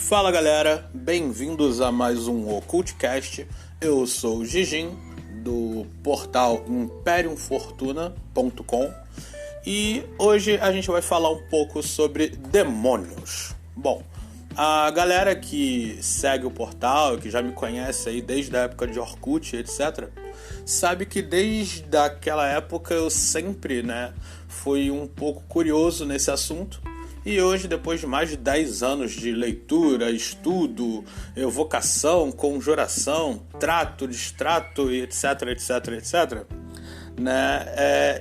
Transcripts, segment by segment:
Fala galera, bem-vindos a mais um Occultcast. Eu sou o Gigin, do portal imperiumfortuna.com, e hoje a gente vai falar um pouco sobre demônios. Bom, a galera que segue o portal, que já me conhece aí desde a época de Orkut, etc., sabe que desde aquela época eu sempre, fui um pouco curioso nesse assunto. E hoje, depois de mais de 10 anos de leitura, estudo, evocação, conjuração, trato, distrato, etc,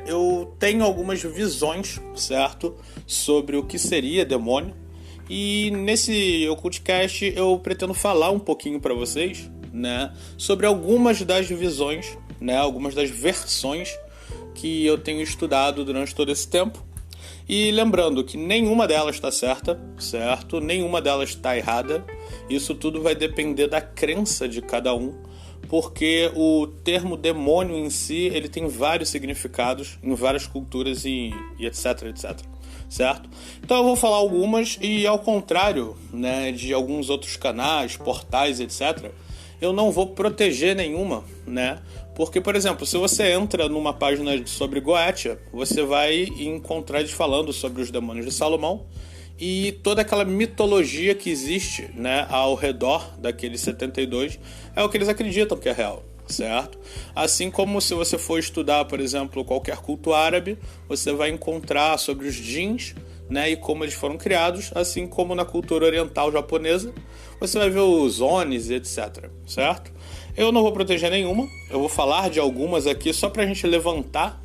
eu tenho algumas visões, certo, sobre o que seria demônio. E nesse Occultcast eu pretendo falar um pouquinho para vocês, sobre algumas das visões, algumas das versões que eu tenho estudado durante todo esse tempo. E lembrando que nenhuma delas está certa, certo? Nenhuma delas está errada. Isso tudo vai depender da crença de cada um, porque o termo demônio em si, ele tem vários significados em várias culturas e etc, certo? Então eu vou falar algumas e, ao contrário, de alguns outros canais, portais, etc., eu não vou proteger nenhuma, Porque, por exemplo, se você entra numa página sobre Goetia, você vai encontrar eles falando sobre os demônios de Salomão e toda aquela mitologia que existe, ao redor daqueles 72 é o que eles acreditam que é real, certo? Assim como se você for estudar, por exemplo, qualquer culto árabe, você vai encontrar sobre os djinns, e como eles foram criados, assim como na cultura oriental japonesa, você vai ver os onis, etc, certo? Eu não vou proteger nenhuma, eu vou falar de algumas aqui só pra gente levantar,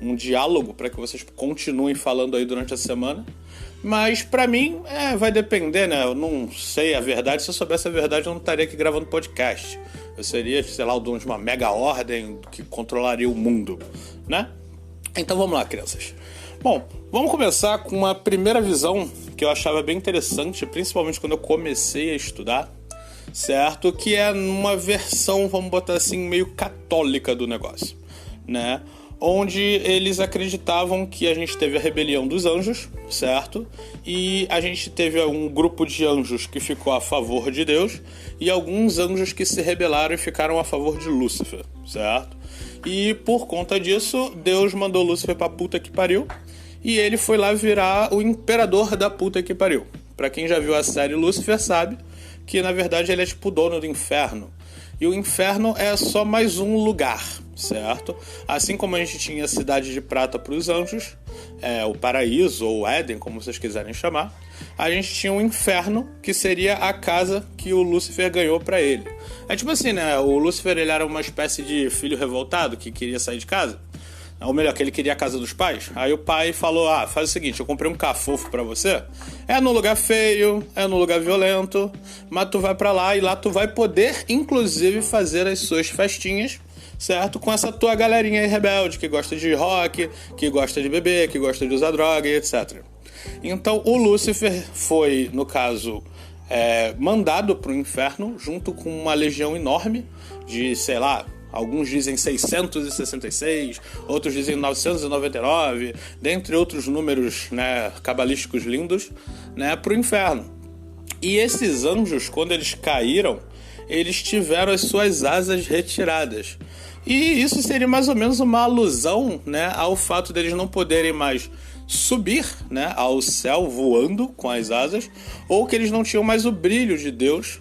um diálogo para que vocês continuem falando aí durante a semana. Mas pra mim, vai depender, eu não sei a verdade. Se eu soubesse a verdade, eu não estaria aqui gravando podcast. Eu seria, o dono de uma mega ordem que controlaria o mundo, Então vamos lá, crianças. Bom, vamos começar com uma primeira visão que eu achava bem interessante, principalmente quando eu comecei a estudar, certo? Que é uma versão, vamos botar assim, meio católica do negócio, Onde eles acreditavam que a gente teve a rebelião dos anjos, certo? E a gente teve um grupo de anjos que ficou a favor de Deus e alguns anjos que se rebelaram e ficaram a favor de Lúcifer, certo? E por conta disso, Deus mandou Lúcifer pra puta que pariu e ele foi lá virar o imperador da puta que pariu. Pra quem já viu a série Lúcifer sabe que na verdade ele é tipo o dono do inferno. E o inferno é só mais um lugar, certo? Assim como a gente tinha a cidade de prata para os anjos, o paraíso ou Éden, como vocês quiserem chamar, a gente tinha um inferno, que seria a casa que o Lúcifer ganhou para ele. É tipo assim, o Lúcifer, ele era uma espécie de filho revoltado que queria sair de casa. Ou melhor, que ele queria a casa dos pais. Aí o pai falou, faz o seguinte, eu comprei um cafofo pra você. É num lugar feio, é num lugar violento, mas tu vai pra lá e lá tu vai poder, inclusive, fazer as suas festinhas, certo? Com essa tua galerinha aí rebelde, que gosta de rock, que gosta de beber, que gosta de usar droga e etc. Então o Lúcifer foi, no caso, mandado pro inferno, junto com uma legião enorme de, alguns dizem 666, outros dizem 999, dentre outros números, cabalísticos lindos, para o inferno. E esses anjos, quando eles caíram, eles tiveram as suas asas retiradas. E isso seria mais ou menos uma alusão, ao fato deles não poderem mais subir, ao céu voando com as asas, ou que eles não tinham mais o brilho de Deus,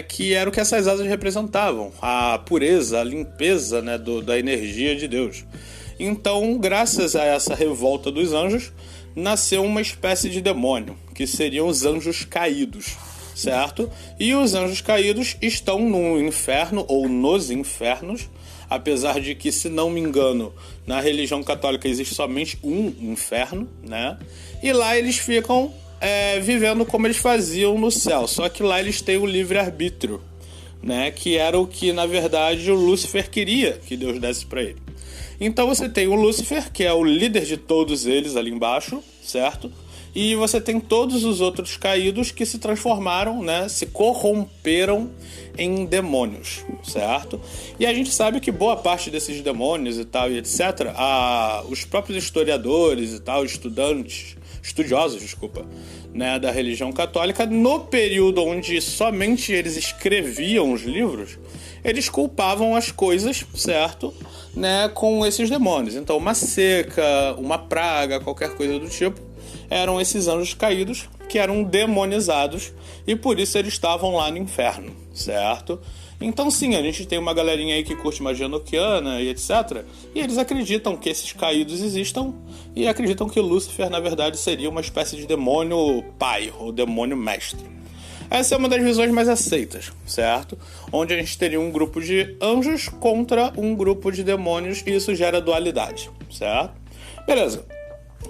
que era o que essas asas representavam, a pureza, a limpeza, da energia de Deus. Então, graças a essa revolta dos anjos, nasceu uma espécie de demônio, que seriam os anjos caídos, certo? E os anjos caídos estão no inferno, ou nos infernos, apesar de que, se não me engano, na religião católica existe somente um inferno, E lá eles ficam vivendo como eles faziam no céu, só que lá eles têm o livre-arbítrio, que era o que, na verdade, o Lúcifer queria que Deus desse para ele. Então você tem o Lúcifer, que é o líder de todos eles ali embaixo, certo? E você tem todos os outros caídos que se transformaram, se corromperam em demônios, certo? E a gente sabe que boa parte desses demônios e tal e etc, os próprios historiadores e tal, estudantes estudiosos, né, da religião católica, no período onde somente eles escreviam os livros, eles culpavam as coisas, certo, né, com esses demônios. Então, uma seca, uma praga, qualquer coisa do tipo, eram esses anjos caídos que eram demonizados e por isso eles estavam lá no inferno, certo? Então sim, a gente tem uma galerinha aí que curte magia enoquiana e etc. E eles acreditam que esses caídos existam e acreditam que Lúcifer, na verdade, seria uma espécie de demônio pai ou demônio mestre. Essa é uma das visões mais aceitas, certo? Onde a gente teria um grupo de anjos contra um grupo de demônios e isso gera dualidade, certo? Beleza.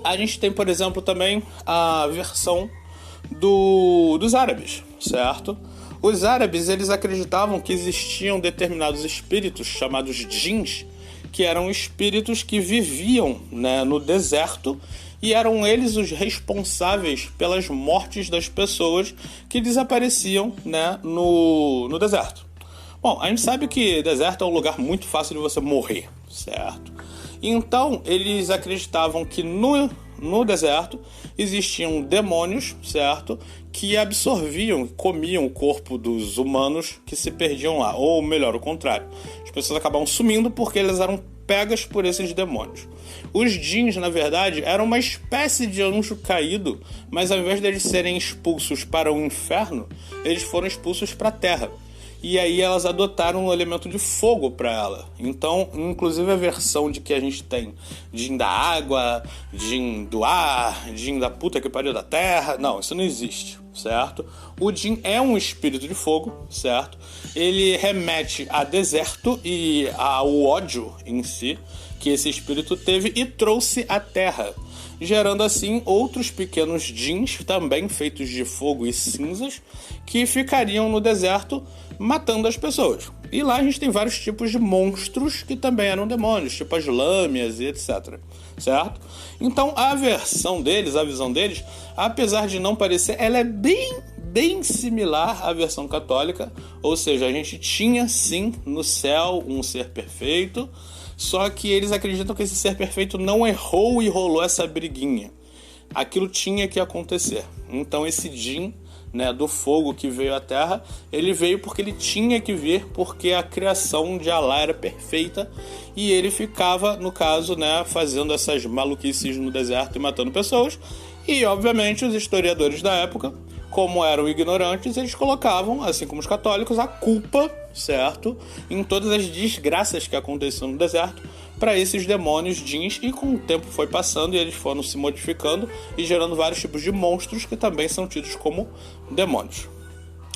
A gente tem, por exemplo, também a versão dos árabes, certo? Os árabes, eles acreditavam que existiam determinados espíritos chamados djinns, que eram espíritos que viviam, né, no deserto e eram eles os responsáveis pelas mortes das pessoas que desapareciam, né, no deserto. Bom, a gente sabe que deserto é um lugar muito fácil de você morrer, certo? Então, eles acreditavam que no deserto existiam demônios, certo? Que absorviam, comiam o corpo dos humanos que se perdiam lá. Ou melhor, o contrário. As pessoas acabavam sumindo porque elas eram pegas por esses demônios. Os djinns, na verdade, eram uma espécie de anjo caído, mas ao invés de eles serem expulsos para o inferno, eles foram expulsos para a terra. E aí elas adotaram um elemento de fogo para ela. Então, inclusive a versão de que a gente tem djinn da água, djinn do ar, djinn da puta que pariu da terra. Não, isso não existe, certo? O djinn é um espírito de fogo, certo? Ele remete a deserto e ao ódio em si que esse espírito teve e trouxe à terra, gerando assim outros pequenos djinns, também feitos de fogo e cinzas, que ficariam no deserto matando as pessoas. E lá a gente tem vários tipos de monstros que também eram demônios, tipo as lâmias e etc. Certo? Então a versão deles, a visão deles, apesar de não parecer, ela é bem similar à versão católica, ou seja, a gente tinha sim no céu um ser perfeito, só que eles acreditam que esse ser perfeito não errou e rolou essa briguinha. Aquilo tinha que acontecer. Então esse djinn, né, do fogo que veio à Terra, ele veio porque ele tinha que vir, porque a criação de Alá era perfeita e ele ficava, no caso, né, fazendo essas maluquices no deserto e matando pessoas. E, obviamente, os historiadores da época, como eram ignorantes, eles colocavam, assim como os católicos, a culpa, certo, em todas as desgraças que aconteciam no deserto para esses demônios djinns, e com o tempo foi passando e eles foram se modificando e gerando vários tipos de monstros que também são tidos como demônios,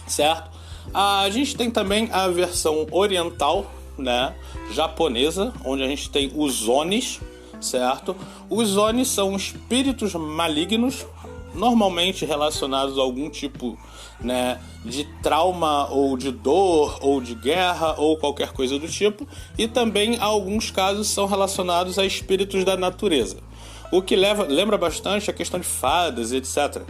certo? A gente tem também a versão oriental, né, japonesa, onde a gente tem os Onis, certo? Os Onis são espíritos malignos, normalmente relacionados a algum tipo, né, de trauma ou de dor ou de guerra ou qualquer coisa do tipo, e também alguns casos são relacionados a espíritos da natureza, o que lembra bastante a questão de fadas e etc.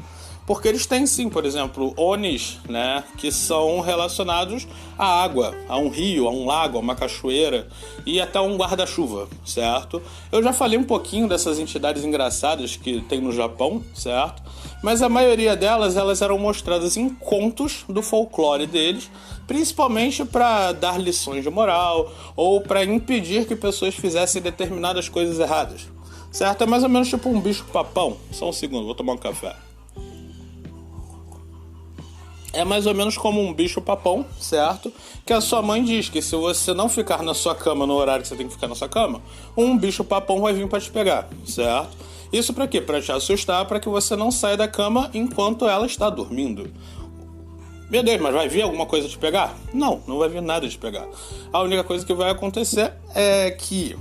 Porque eles têm sim, por exemplo, Onis, né, que são relacionados à água, a um rio, a um lago, a uma cachoeira e até um guarda-chuva, certo? Eu já falei um pouquinho dessas entidades engraçadas que tem no Japão, certo? Mas a maioria delas, elas eram mostradas em contos do folclore deles, principalmente para dar lições de moral ou para impedir que pessoas fizessem determinadas coisas erradas, certo? É mais ou menos tipo um bicho-papão. Só um segundo, vou tomar um café. É mais ou menos como um bicho-papão, certo? Que a sua mãe diz que se você não ficar na sua cama no horário que você tem que ficar na sua cama, um bicho-papão vai vir para te pegar, certo? Isso para quê? Para te assustar, para que você não saia da cama enquanto ela está dormindo. Meu Deus, mas vai vir alguma coisa te pegar? Não, não vai vir nada te pegar. A única coisa que vai acontecer é que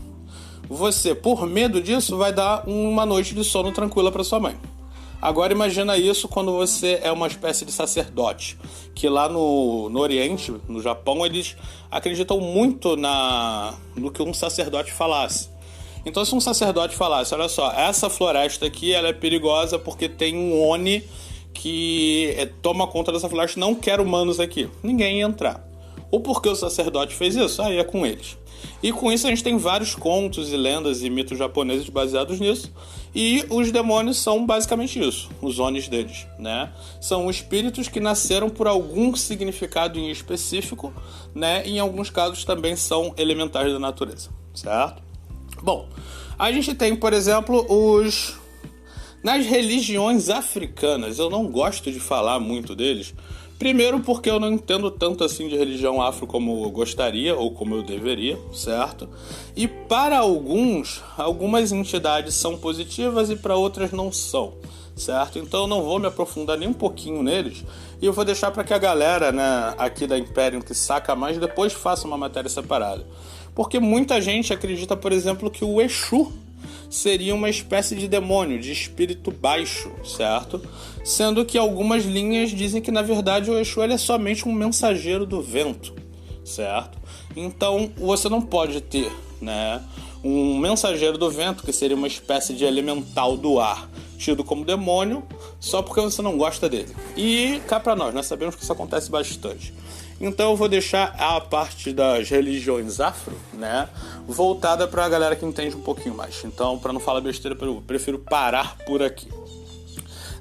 você, por medo disso, vai dar uma noite de sono tranquila para sua mãe. Agora imagina isso quando você é uma espécie de sacerdote, que lá no Oriente, no Japão, eles acreditam muito no que um sacerdote falasse. Então se um sacerdote falasse, olha só, essa floresta aqui ela é perigosa porque tem um Oni que toma conta dessa floresta, não quer humanos aqui, ninguém ia entrar. O porquê o sacerdote fez isso? Aí é com eles. E com isso a gente tem vários contos e lendas e mitos japoneses baseados nisso. E os demônios são basicamente isso, os onis deles, né? São espíritos que nasceram por algum significado em específico, né? E em alguns casos também são elementais da natureza, certo? Bom, a gente tem, por exemplo, nas religiões africanas. Eu não gosto de falar muito deles. Primeiro porque eu não entendo tanto assim de religião afro como eu gostaria ou como eu deveria, certo? E para algumas entidades são positivas e para outras não são, certo? Então eu não vou me aprofundar nem um pouquinho neles e eu vou deixar para que a galera, né, aqui da Imperium que saca mais depois faça uma matéria separada. Porque muita gente acredita, por exemplo, que o Exu seria uma espécie de demônio, de espírito baixo, certo? Sendo que algumas linhas dizem que, na verdade, o Exu ele é somente um mensageiro do vento, certo? Então, você não pode ter, né, um mensageiro do vento, que seria uma espécie de elemental do ar, tido como demônio, só porque você não gosta dele. E cá pra nós sabemos que isso acontece bastante. Então eu vou deixar a parte das religiões afro, né, voltada pra galera que entende um pouquinho mais. Então, pra não falar besteira, eu prefiro parar por aqui.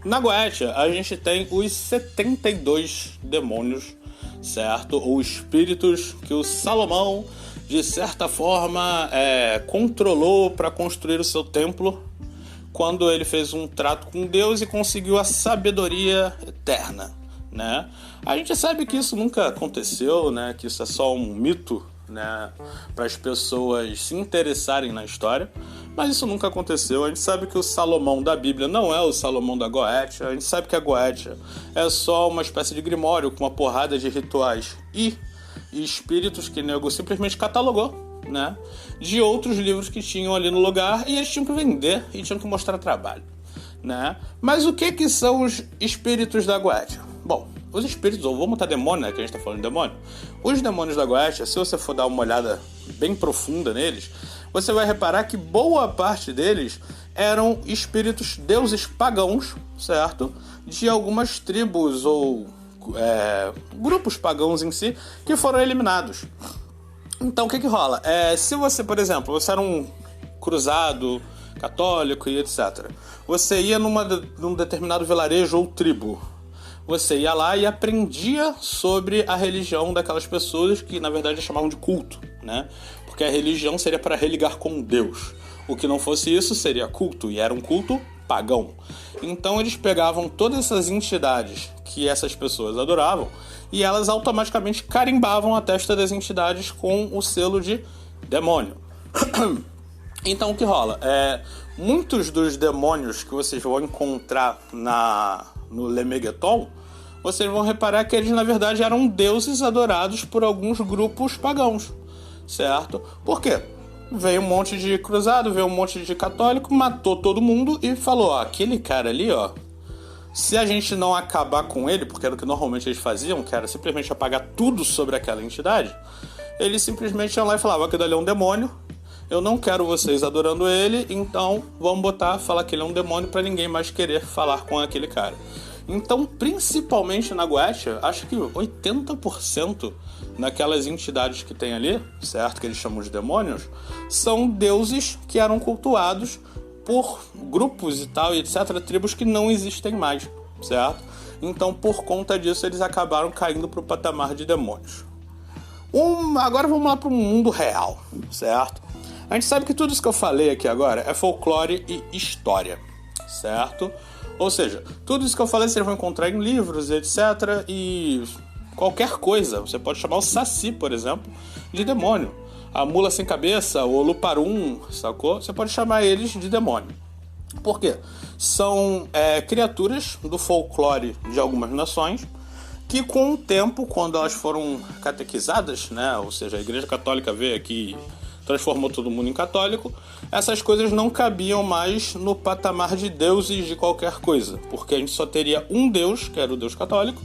Na Goetia, a gente tem os 72 demônios, certo? Ou espíritos que o Salomão, de certa forma, controlou para construir o seu templo, quando ele fez um trato com Deus e conseguiu a sabedoria eterna, né? A gente sabe que isso nunca aconteceu, né? Que isso é só um mito, né? Para as pessoas se interessarem na história, mas isso nunca aconteceu. A gente sabe que o Salomão da Bíblia não é o Salomão da Goetia. A gente sabe que a Goetia é só uma espécie de grimório com uma porrada de rituais e espíritos que nego simplesmente catalogou, né? De outros livros que tinham ali no lugar e eles tinham que vender e tinham que mostrar trabalho, né? Mas o que são os espíritos da Goetia? Bom, os espíritos, ou vamos botar demônio, né, que a gente tá falando de demônio. Os demônios da Goetia, se você for dar uma olhada bem profunda neles, você vai reparar que boa parte deles eram espíritos, deuses pagãos, certo? De algumas tribos ou grupos pagãos em si, que foram eliminados. Então, o que rola? Se você, por exemplo, você era um cruzado católico e etc. Você ia num determinado vilarejo ou tribo. Você ia lá e aprendia sobre a religião daquelas pessoas que, na verdade, chamavam de culto, né? Porque a religião seria para religar com Deus. O que não fosse isso seria culto, e era um culto pagão. Então, eles pegavam todas essas entidades que essas pessoas adoravam e elas automaticamente carimbavam a testa das entidades com o selo de demônio. Então, o que rola? Muitos dos demônios que vocês vão encontrar no Lemegeton, vocês vão reparar que eles, na verdade, eram deuses adorados por alguns grupos pagãos, certo? Por quê? Veio um monte de cruzado, veio um monte de católico, matou todo mundo e falou, aquele cara ali, ó, se a gente não acabar com ele, porque era o que normalmente eles faziam, que era simplesmente apagar tudo sobre aquela entidade, eles simplesmente iam lá e falavam, aquele ali é um demônio, eu não quero vocês adorando ele, então vamos falar que ele é um demônio para ninguém mais querer falar com aquele cara. Então, principalmente na Goetia, acho que 80% naquelas entidades que tem ali, certo, que eles chamam de demônios, são deuses que eram cultuados por grupos e tal, e etc., tribos que não existem mais, certo? Então, por conta disso, eles acabaram caindo para o patamar de demônios. Agora vamos lá para o mundo real, certo? A gente sabe que tudo isso que eu falei aqui agora é folclore e história, certo? Ou seja, tudo isso que eu falei vocês vão encontrar em livros, etc. E qualquer coisa. Você pode chamar o Saci, por exemplo, de demônio. A mula sem cabeça, o Luparum, sacou? Você pode chamar eles de demônio. Por quê? São criaturas do folclore de algumas nações que, com o tempo, quando elas foram catequizadas, né? Ou seja, a Igreja Católica veio aqui transformou todo mundo em católico, essas coisas não cabiam mais no patamar de deuses de qualquer coisa, porque a gente só teria um Deus, que era o Deus católico,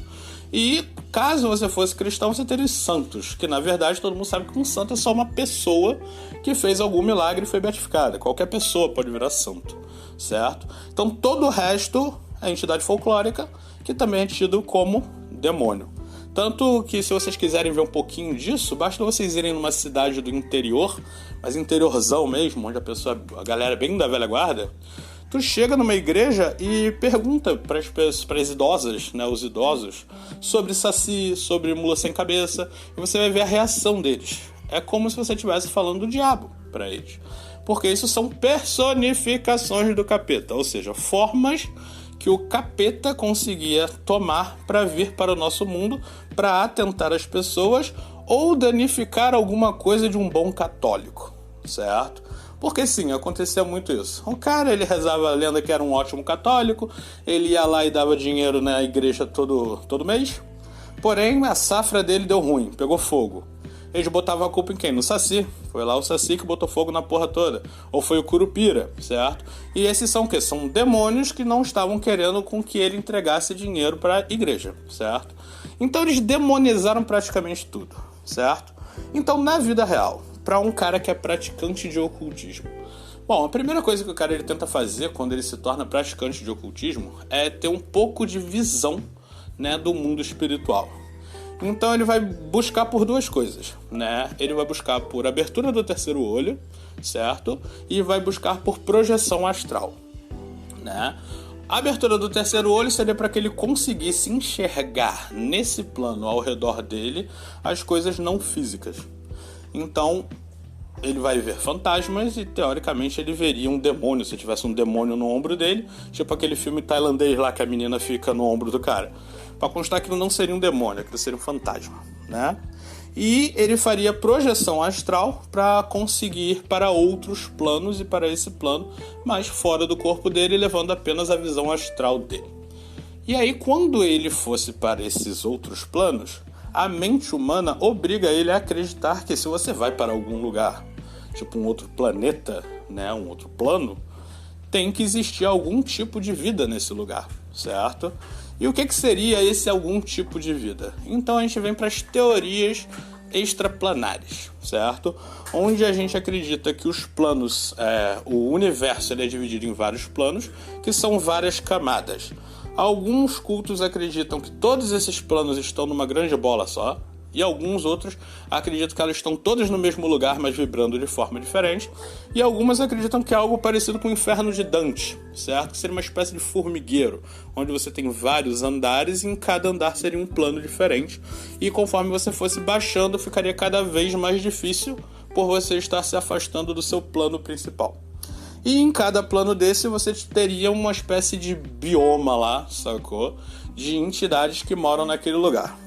e caso você fosse cristão, você teria os santos, que na verdade todo mundo sabe que um santo é só uma pessoa que fez algum milagre e foi beatificada. Qualquer pessoa pode virar santo, certo? Então todo o resto é entidade folclórica, que também é tido como demônio. Tanto que, se vocês quiserem ver um pouquinho disso, basta vocês irem numa cidade do interior, mas interiorzão mesmo, onde a galera é bem da velha guarda. Tu chega numa igreja e pergunta para as idosas, né, os idosos, sobre saci, sobre mula sem cabeça, e você vai ver a reação deles. É como se você estivesse falando do diabo para eles. Porque isso são personificações do capeta, ou seja, formas que o capeta conseguia tomar para vir para o nosso mundo, para atentar as pessoas ou danificar alguma coisa de um bom católico, certo? Porque sim, acontecia muito isso. O cara, ele rezava a lenda que era um ótimo católico, ele ia lá e dava dinheiro na igreja todo mês, porém a safra dele deu ruim, pegou fogo. Eles botavam a culpa em quem? No Saci. Foi lá o Saci que botou fogo na porra toda. Ou foi o Curupira, certo? E esses são o quê? São demônios que não estavam querendo com que ele entregasse dinheiro para a igreja, certo? Então eles demonizaram praticamente tudo, certo? Então, na vida real, para um cara que é praticante de ocultismo, bom, a primeira coisa que o cara ele tenta fazer quando ele se torna praticante de ocultismo é ter um pouco de visão, né, do mundo espiritual. Então ele vai buscar por duas coisas, né? Ele vai buscar por abertura do terceiro olho, certo? E vai buscar por projeção astral, né? A abertura do terceiro olho seria para que ele conseguisse enxergar nesse plano ao redor dele as coisas não físicas. Então ele vai ver fantasmas e teoricamente ele veria um demônio, se tivesse um demônio no ombro dele, tipo aquele filme tailandês lá que a menina fica no ombro do cara. Para constar que não seria um demônio, que seria um fantasma, né? E ele faria projeção astral para conseguir ir para outros planos e para esse plano, mas fora do corpo dele, levando apenas a visão astral dele. E aí, quando ele fosse para esses outros planos, a mente humana obriga ele a acreditar que se você vai para algum lugar, tipo um outro planeta, né, um outro plano, tem que existir algum tipo de vida nesse lugar, certo? E o que seria esse algum tipo de vida? Então a gente vem para as teorias extraplanares, certo? Onde a gente acredita que os planos, o universo ele é dividido em vários planos, que são várias camadas. Alguns cultos acreditam que todos esses planos estão numa grande bola só, e alguns outros acreditam que elas estão todas no mesmo lugar, mas vibrando de forma diferente. E algumas acreditam que é algo parecido com o Inferno de Dante, certo? Que seria uma espécie de formigueiro, onde você tem vários andares e em cada andar seria um plano diferente. E conforme você fosse baixando, ficaria cada vez mais difícil por você estar se afastando do seu plano principal. E em cada plano desse você teria uma espécie de bioma lá, sacou? De entidades que moram naquele lugar.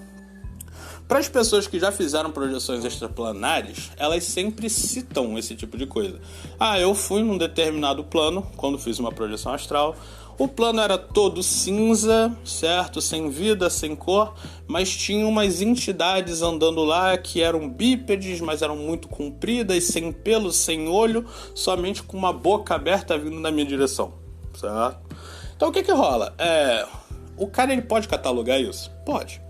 Para as pessoas que já fizeram projeções extraplanares, elas sempre citam esse tipo de coisa. Eu fui num determinado plano, quando fiz uma projeção astral. O plano era todo cinza, certo? Sem vida, sem cor, mas tinha umas entidades andando lá que eram bípedes, mas eram muito compridas, sem pelo, sem olho, somente com uma boca aberta vindo na minha direção, certo? Então o que rola? O cara ele pode catalogar isso? Pode.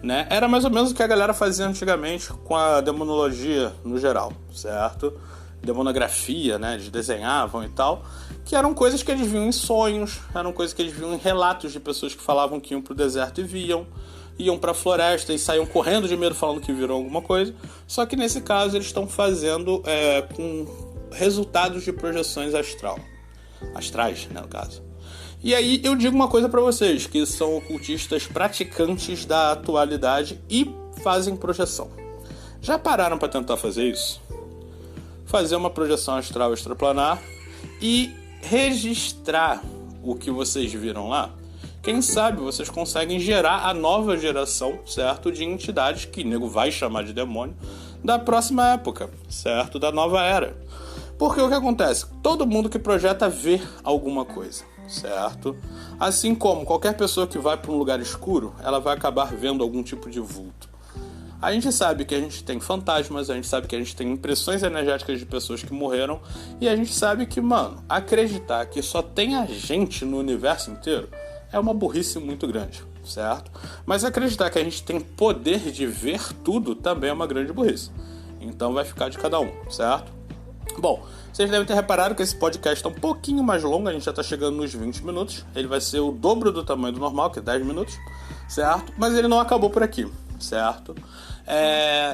Né? Era mais ou menos o que a galera fazia antigamente com a demonologia no geral, certo? Demonografia, né? Eles desenhavam e tal, que eram coisas que eles viam em sonhos, eram coisas que eles viam em relatos de pessoas que falavam que iam pro deserto e iam pra floresta e saíam correndo de medo falando que viram alguma coisa. Só que nesse caso eles estão fazendo com resultados de projeções astrais, né, no caso. E aí eu digo uma coisa pra vocês, que são ocultistas praticantes da atualidade e fazem projeção. Já pararam pra tentar fazer isso? Fazer uma projeção astral extraplanar e registrar o que vocês viram lá? Quem sabe vocês conseguem gerar a nova geração, certo? De entidades que o nego vai chamar de demônio da próxima época, certo? Da nova era. Porque o que acontece? Todo mundo que projeta vê alguma coisa, certo? Assim como qualquer pessoa que vai para um lugar escuro, ela vai acabar vendo algum tipo de vulto. A gente sabe que a gente tem fantasmas, a gente sabe que a gente tem impressões energéticas de pessoas que morreram, e a gente sabe que, acreditar que só tem a gente no universo inteiro é uma burrice muito grande, certo? Mas acreditar que a gente tem poder de ver tudo também é uma grande burrice. Então vai ficar de cada um, certo? Bom, vocês devem ter reparado que esse podcast está um pouquinho mais longo, a gente já está chegando nos 20 minutos. Ele vai ser o dobro do tamanho do normal, que é 10 minutos, certo? Mas ele não acabou por aqui. certo?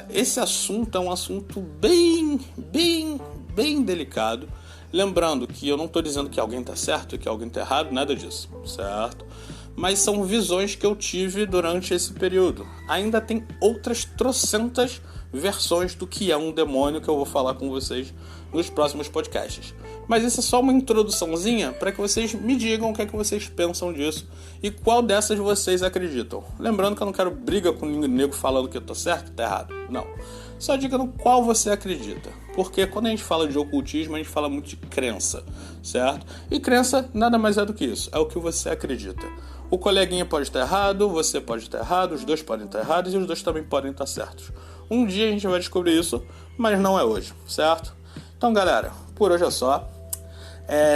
Esse assunto é um assunto bem delicado. Lembrando que eu não estou dizendo que alguém está certo e que alguém está errado, nada disso, certo? Mas são visões que eu tive durante esse período. Ainda tem outras trocentas versões do que é um demônio que eu vou falar com vocês nos próximos podcasts. Mas essa é só uma introduçãozinha para que vocês me digam o que é que vocês pensam disso e qual dessas vocês acreditam. Lembrando que eu não quero briga com o nego falando que eu tô certo e tá errado. Não. Só diga no qual você acredita. Porque quando a gente fala de ocultismo, a gente fala muito de crença, certo? E crença nada mais é do que isso. É o que você acredita. O coleguinha pode estar errado, você pode estar errado, os dois podem estar errados e os dois também podem estar certos. Um dia a gente vai descobrir isso, mas não é hoje, certo? Então, galera, por hoje é só.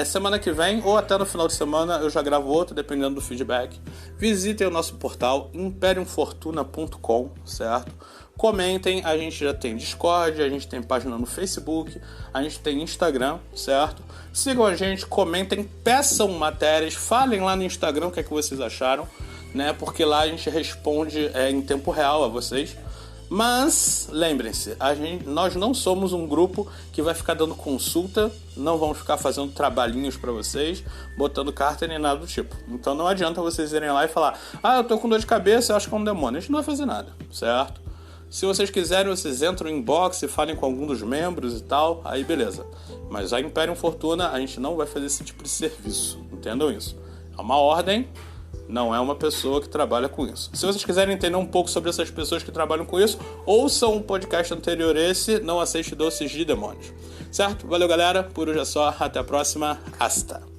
Semana que vem, ou até no final de semana, eu já gravo outro, dependendo do feedback. Visitem o nosso portal imperiumfortuna.com, certo? Comentem, a gente já tem Discord, a gente tem página no Facebook, a gente tem Instagram, certo? Sigam a gente, comentem, peçam matérias, falem lá no Instagram o que é que vocês acharam, né? Porque lá a gente responde em tempo real a vocês. Mas, lembrem-se, nós não somos um grupo que vai ficar dando consulta, não vamos ficar fazendo trabalhinhos pra vocês, botando carta nem nada do tipo. Então não adianta vocês irem lá e falar: eu tô com dor de cabeça, eu acho que é um demônio. A gente não vai fazer nada, certo? Se vocês quiserem, vocês entram no inbox e falem com algum dos membros e tal, aí beleza. Mas a Imperium Fortuna, a gente não vai fazer esse tipo de serviço, entendam isso. É uma ordem, não é uma pessoa que trabalha com isso. Se vocês quiserem entender um pouco sobre essas pessoas que trabalham com isso, ouçam um podcast anterior esse, Não Aceite Doces de Demônios. Certo? Valeu, galera. Por hoje é só. Até a próxima. Hasta.